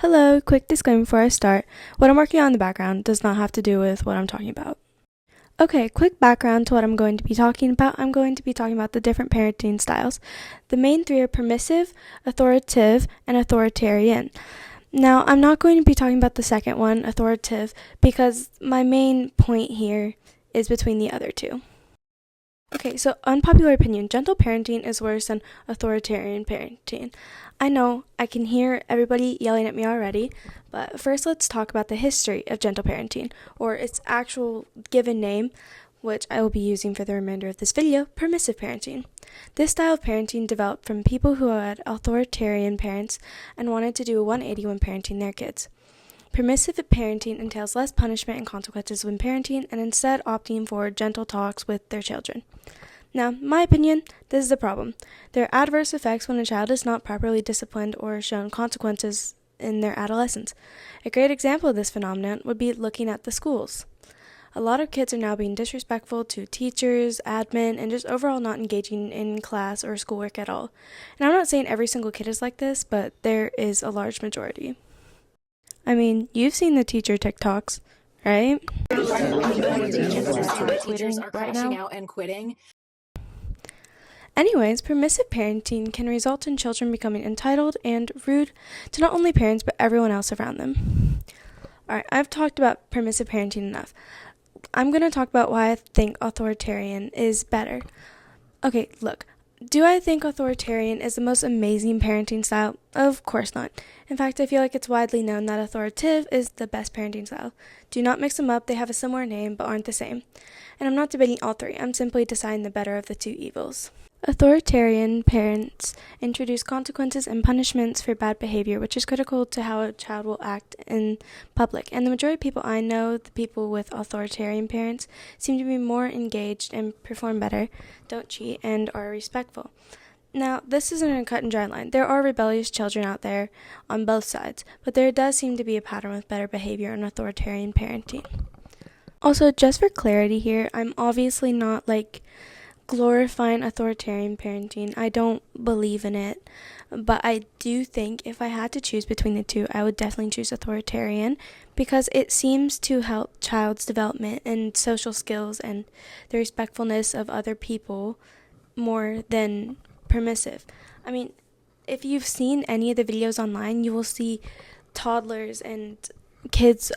Hello, quick disclaimer before I start. What I'm working on in the background does not have to do with what I'm talking about. Okay, quick background to what I'm going to be talking about. I'm going to be talking about the different parenting styles. The main three are permissive, authoritative, and authoritarian. Now, I'm not going to be talking about the second one, authoritative, because my main point here is between the other two. Okay, so unpopular opinion, gentle parenting is worse than authoritarian parenting. I know, I can hear everybody yelling at me already, but first let's talk about the history of gentle parenting, or its actual given name, which I will be using for the remainder of this video, permissive parenting. This style of parenting developed from people who had authoritarian parents and wanted to do a 180 when parenting their kids. Permissive parenting entails less punishment and consequences when parenting and instead opting for gentle talks with their children. Now, my opinion, this is the problem. There are adverse effects when a child is not properly disciplined or shown consequences in their adolescence. A great example of this phenomenon would be looking at the schools. A lot of kids are now being disrespectful to teachers, admin, and just overall not engaging in class or schoolwork at all. And I'm not saying every single kid is like this, but there is a large majority. I mean, you've seen the teacher TikToks, right? Teachers are crashing out and quitting. Anyways, permissive parenting can result in children becoming entitled and rude to not only parents but everyone else around them. Alright, I've talked about permissive parenting enough. I'm going to talk about why I think authoritarian is better. Okay, look. Do I think authoritarian is the most amazing parenting style? Of course not. In fact, I feel like it's widely known that authoritative is the best parenting style. Do not mix them up, they have a similar name but aren't the same. And I'm not debating all three, I'm simply deciding the better of the two evils. Authoritarian parents introduce consequences and punishments for bad behavior, which is critical to how a child will act in public. And the majority of people I know, the people with authoritarian parents, seem to be more engaged and perform better, don't cheat, and are respectful. Now, this isn't a cut and dry line. There are rebellious children out there on both sides, but there does seem to be a pattern with better behavior in authoritarian parenting. Also, just for clarity here, I'm obviously not glorifying authoritarian parenting. I don't believe in it, but I do think if I had to choose between the two, I would definitely choose authoritarian because it seems to help child's development and social skills and the respectfulness of other people more than permissive. I mean, if you've seen any of the videos online, you will see toddlers and kids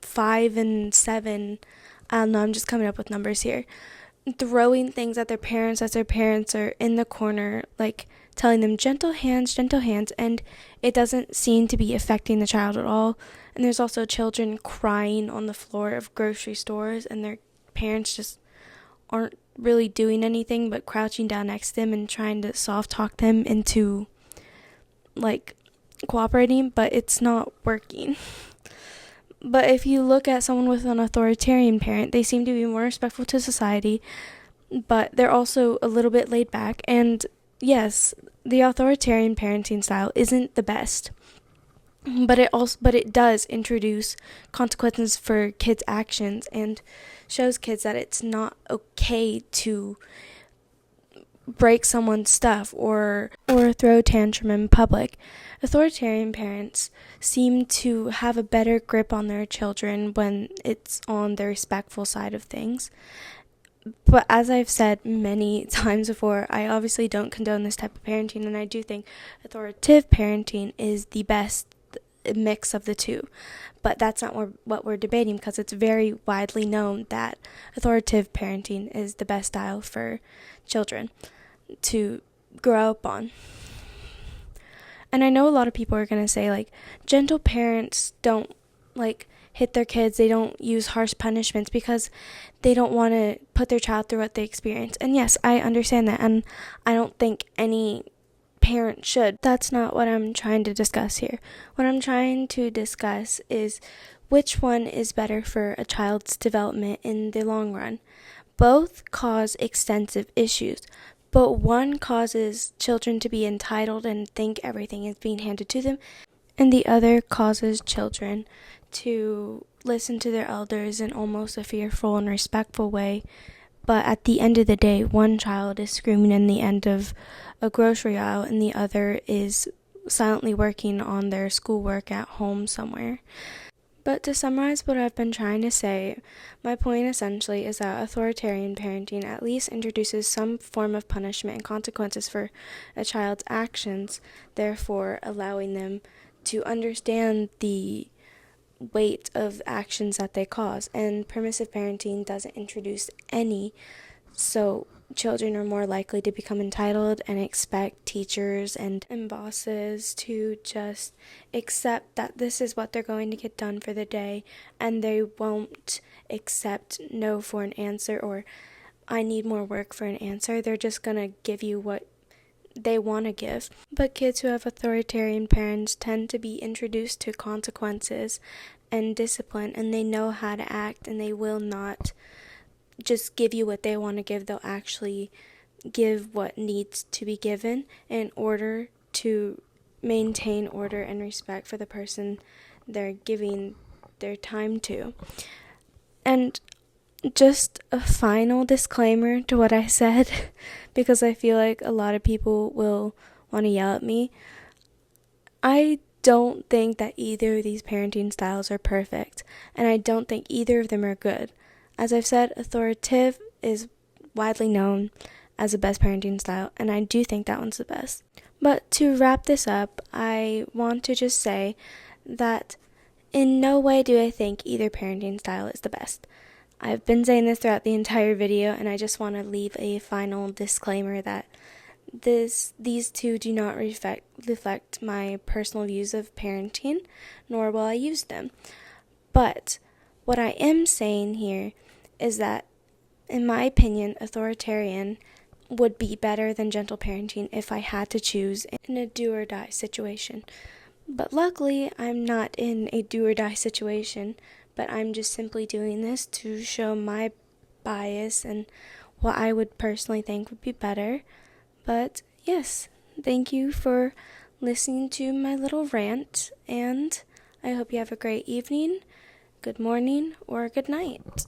5 and 7, I don't know, I'm just coming up with numbers here, throwing things at their parents as their parents are in the corner, telling them gentle hands, and it doesn't seem to be affecting the child at all. And there's also children crying on the floor of grocery stores, and their parents just aren't really doing anything but crouching down next to them and trying to soft talk them into cooperating, but it's not working. But if you look at someone with an authoritarian parent, they seem to be more respectful to society, but they're also a little bit laid back. And yes, the authoritarian parenting style isn't the best, but it does introduce consequences for kids' actions and shows kids that it's not okay to break someone's stuff or throw a tantrum in public. Authoritarian parents seem to have a better grip on their children when it's on the respectful side of things. But as I've said many times before, I obviously don't condone this type of parenting, and I do think authoritative parenting is the best mix of the two. But that's not what we're debating, because it's very widely known that authoritative parenting is the best style for children to grow up on. And I know a lot of people are going to say, gentle parents don't, hit their kids. They don't use harsh punishments because they don't want to put their child through what they experience. And yes, I understand that, and I don't think any parent should. That's not what I'm trying to discuss here. What I'm trying to discuss is which one is better for a child's development in the long run. Both cause extensive issues, but one causes children to be entitled and think everything is being handed to them, and the other causes children to listen to their elders in almost a fearful and respectful way. But at the end of the day, one child is screaming in the end of a grocery aisle and the other is silently working on their schoolwork at home somewhere. But to summarize what I've been trying to say, my point essentially is that authoritarian parenting at least introduces some form of punishment and consequences for a child's actions, therefore allowing them to understand the weight of actions that they cause. And permissive parenting doesn't introduce any, so children are more likely to become entitled and expect teachers and bosses to just accept that this is what they're going to get done for the day, and they won't accept no for an answer or I need more work for an answer. They're just going to give you what they want to give. But kids who have authoritarian parents tend to be introduced to consequences and discipline, and they know how to act, and they will not just give you what they want to give. They'll actually give what needs to be given in order to maintain order and respect for the person they're giving their time to. And just a final disclaimer to what I said, because I feel like a lot of people will want to yell at me. I don't think that either of these parenting styles are perfect, and I don't think either of them are good. As I've said, authoritative is widely known as the best parenting style, and I do think that one's the best. But to wrap this up, I want to just say that in no way do I think either parenting style is the best. I've been saying this throughout the entire video, and I just want to leave a final disclaimer that these two do not reflect my personal views of parenting, nor will I use them. But what I am saying here is that, in my opinion, authoritarian would be better than gentle parenting if I had to choose in a do-or-die situation. But luckily, I'm not in a do-or-die situation, but I'm just simply doing this to show my bias and what I would personally think would be better. But yes, thank you for listening to my little rant, and I hope you have a great evening, good morning, or good night.